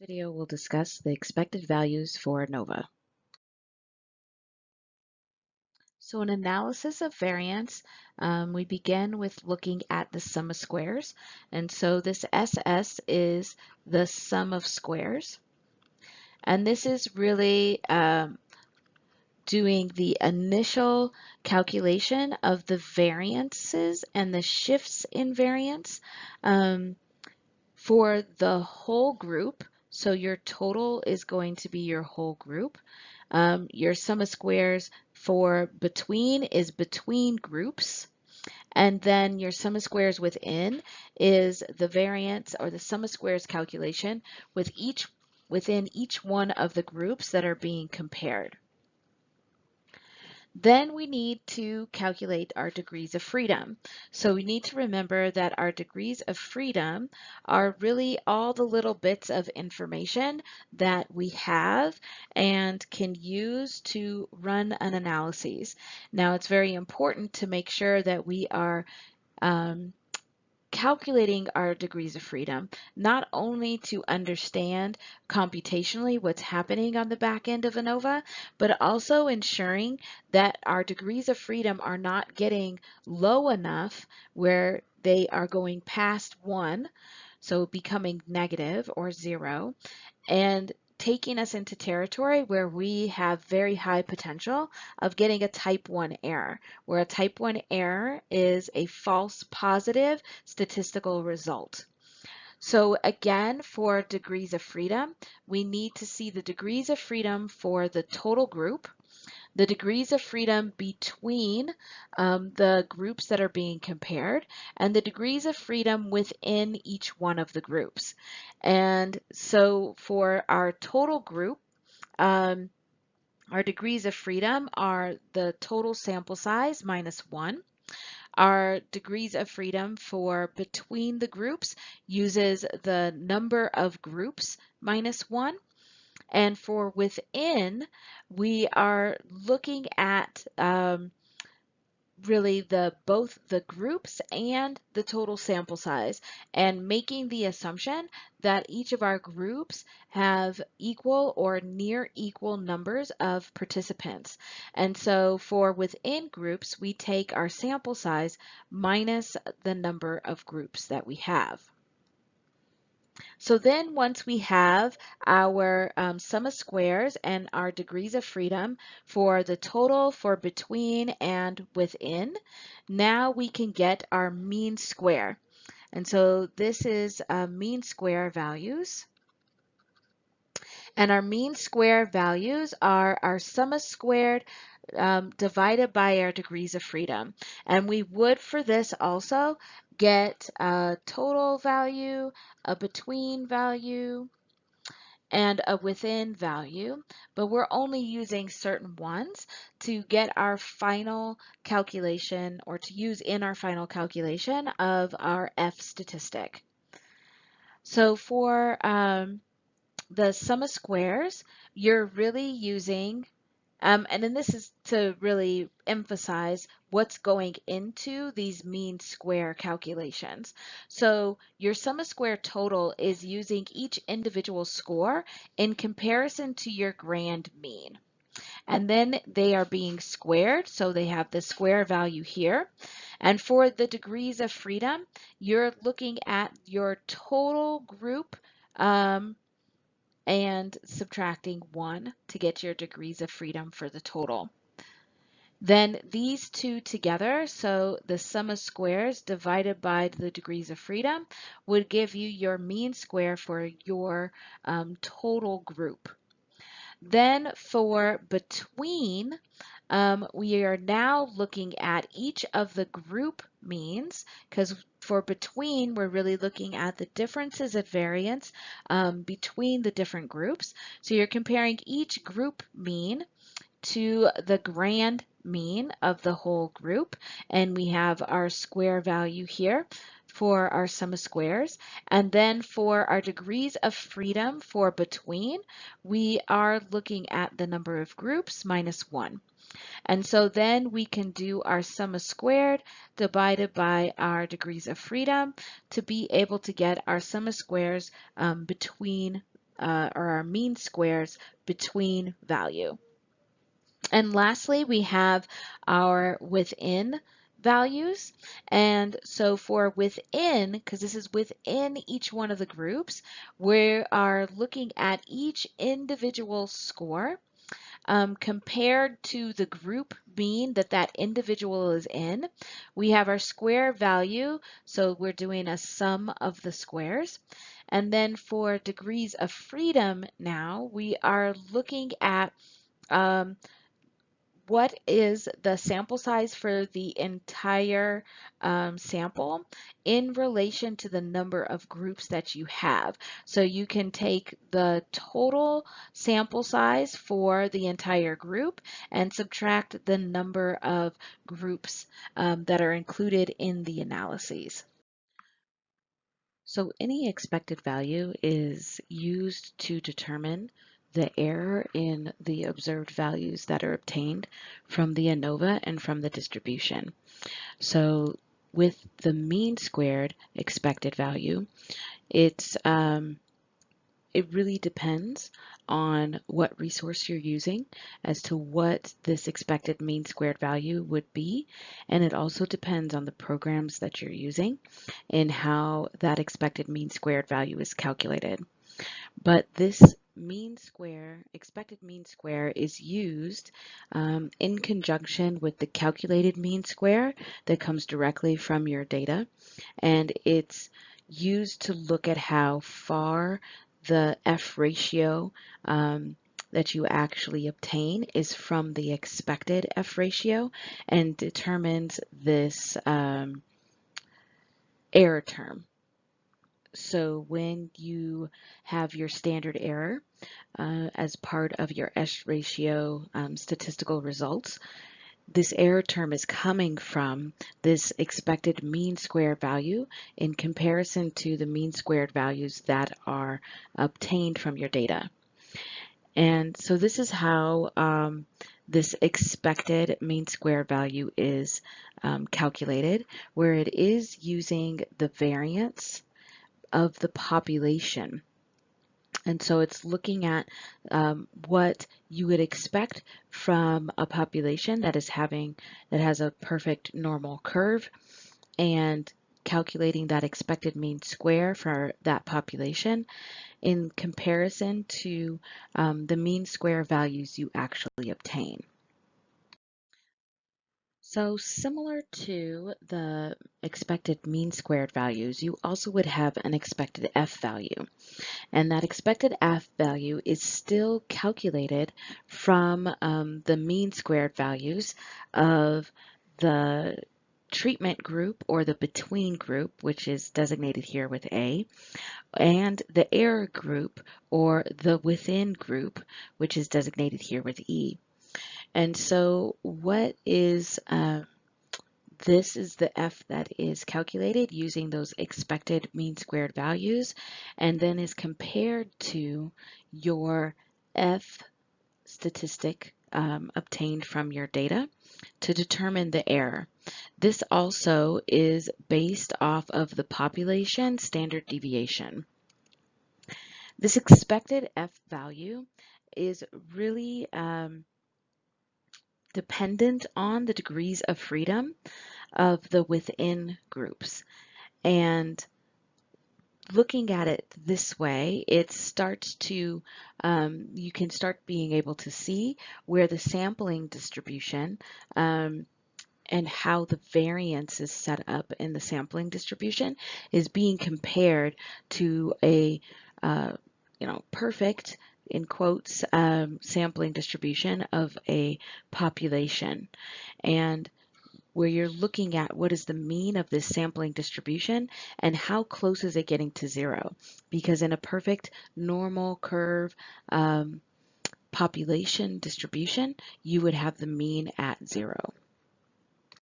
Video will discuss the expected values for ANOVA. So in analysis of variance, we begin with looking at the sum of squares. And so this SS is the sum of squares. And this is really doing the initial calculation of the variances and the shifts in variance for the whole group. So your total is going to be your whole group. Your sum of squares for between is between groups. And then your sum of squares within is the variance or the sum of squares calculation within each one of the groups that are being compared. Then we need to calculate our degrees of freedom. So we need to remember that our degrees of freedom are really all the little bits of information that we have and can use to run an analysis. Now it's very important to make sure that we are calculating our degrees of freedom, not only to understand computationally what's happening on the back end of ANOVA, but also ensuring that our degrees of freedom are not getting low enough where they are going past 1, so becoming negative or 0, and taking us into territory where we have very high potential of getting a type 1 error, where a type 1 error is a false positive statistical result. So again, for degrees of freedom, we need to see the degrees of freedom for the total group, the degrees of freedom between the groups that are being compared, and the degrees of freedom within each one of the groups. And so for our total group, our degrees of freedom are the total sample size minus 1. Our degrees of freedom for between the groups uses the number of groups minus 1. And for within, we are looking at really both the groups and the total sample size, and making the assumption that each of our groups have equal or near equal numbers of participants. And so for within groups, we take our sample size minus the number of groups that we have. So then once we have our sum of squares and our degrees of freedom for the total for between and within, now we can get our mean square. And so this is mean square values. And our mean square values are our sum of squared divided by our degrees of freedom. And we would for this also get a total value, a between value, and a within value, but we're only using certain ones to get our final calculation, or to use in our final calculation of our F statistic. So for the sum of squares, you're really using and then this is to really emphasize what's going into these mean square calculations. So your sum of square total is using each individual score in comparison to your grand mean. And then they are being squared, so they have the square value here. And for the degrees of freedom, you're looking at your total group and subtracting 1 to get your degrees of freedom for the total. Then these two together, so the sum of squares divided by the degrees of freedom, would give you your mean square for your total group. Then for between, we are now looking at each of the group means, because for between, we're really looking at the differences of variance between the different groups. So you're comparing each group mean to the grand mean of the whole group, and we have our square value here for our sum of squares. And then for our degrees of freedom for between, we are looking at the number of groups minus 1. And so then we can do our sum of squared divided by our degrees of freedom to be able to get our sum of squares between or our mean squares between value. And lastly, we have our within values. And so for within, because this is within each one of the groups, we are looking at each individual score compared to the group mean that that individual is in. We have our square value, so we're doing a sum of the squares. And then for degrees of freedom now, we are looking at um, what is the sample size for the entire sample in relation to the number of groups that you have. So you can take the total sample size for the entire group and subtract the number of groups that are included in the analyses. So any expected value is used to determine the error in the observed values that are obtained from the ANOVA and from the distribution. So with the mean squared expected value, it really depends on what resource you're using as to what this expected mean squared value would be. And it also depends on the programs that you're using and how that expected mean squared value is calculated. But this expected mean square is used in conjunction with the calculated mean square that comes directly from your data. And it's used to look at how far the F ratio that you actually obtain is from the expected F ratio and determines this error term. So when you have your standard error as part of your S ratio statistical results, this error term is coming from this expected mean square value in comparison to the mean squared values that are obtained from your data. And so this is how this expected mean square value is calculated, where it is using the variance of the population. And so it's looking at what you would expect from a population that has a perfect normal curve and calculating that expected mean square for that population in comparison to the mean square values you actually obtain. So similar to the expected mean squared values, you also would have an expected F value. And that expected F value is still calculated from the mean squared values of the treatment group or the between group, which is designated here with A, and the error group or the within group, which is designated here with E. And so this is the F that is calculated using those expected mean squared values and then is compared to your F statistic obtained from your data to determine the error. This also is based off of the population standard deviation. This expected F value is really dependent on the degrees of freedom of the within groups. And looking at it this way, it starts to, you can start being able to see where the sampling distribution and how the variance is set up in the sampling distribution is being compared to a, perfect, in quotes, sampling distribution of a population. And where you're looking at what is the mean of this sampling distribution and how close is it getting to zero. Because in a perfect normal curve population distribution, you would have the mean at 0.